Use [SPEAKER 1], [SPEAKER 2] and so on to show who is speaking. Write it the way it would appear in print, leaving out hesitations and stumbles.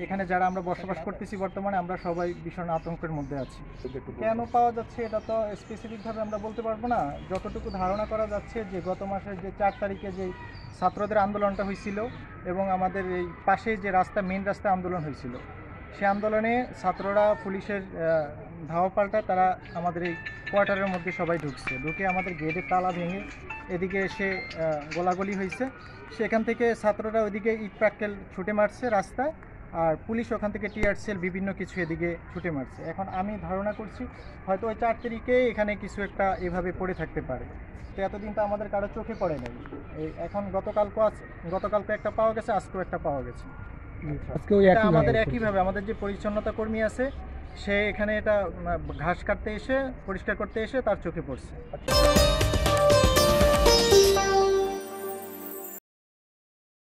[SPEAKER 1] এখানে যারা আমরা বসবাস করতেছি বর্তমানে আমরা সবাই ভীষণ আতঙ্কের মধ্যে আছি। কেন পাওয়া যাচ্ছে এটা তো স্পেসিফিকভাবে আমরা বলতে পারবো না। যতটুকু ধারণা করা যাচ্ছে যে গত মাসের যে 4 তারিখে যে ছাত্রদের আন্দোলনটা হয়েছিল এবং আমাদের এই পাশে যে রাস্তা মেইন রাস্তা আন্দোলন হয়েছিল, সে আন্দোলনে ছাত্ররা পুলিশের ধাওয়া পাল্টায় তারা আমাদের এই কোয়ার্টারের মধ্যে সবাই ঢুকে আমাদের গেটের তালা ভেঙে এদিকে এসে গোলাগুলি হয়েছে। সেখান থেকে ছাত্ররা ওইদিকে ইট পাটকেল ছুটে মারছে রাস্তায়, আর পুলিশ ওখান থেকে টিয়ার সেল বিভিন্ন কিছু এদিকে ছুটে মারছে। এখন আমি ধারণা করছি হয়তো ওই 4 তারিখে এখানে কিছু একটা এভাবে পড়ে থাকতে পারে। তো এতদিন তো আমাদের কারো চোখে পড়ে নাই। এই এখন গতকালকে একটা পাওয়া গেছে, আজকেও একটা পাওয়া গেছে। এটা আমাদের একইভাবে আমাদের যে পরিচ্ছন্নতা কর্মী আছে সে এখানে এটা ঘাস কাটতে এসে পরিষ্কার করতে এসে তার চোখে পড়ছে।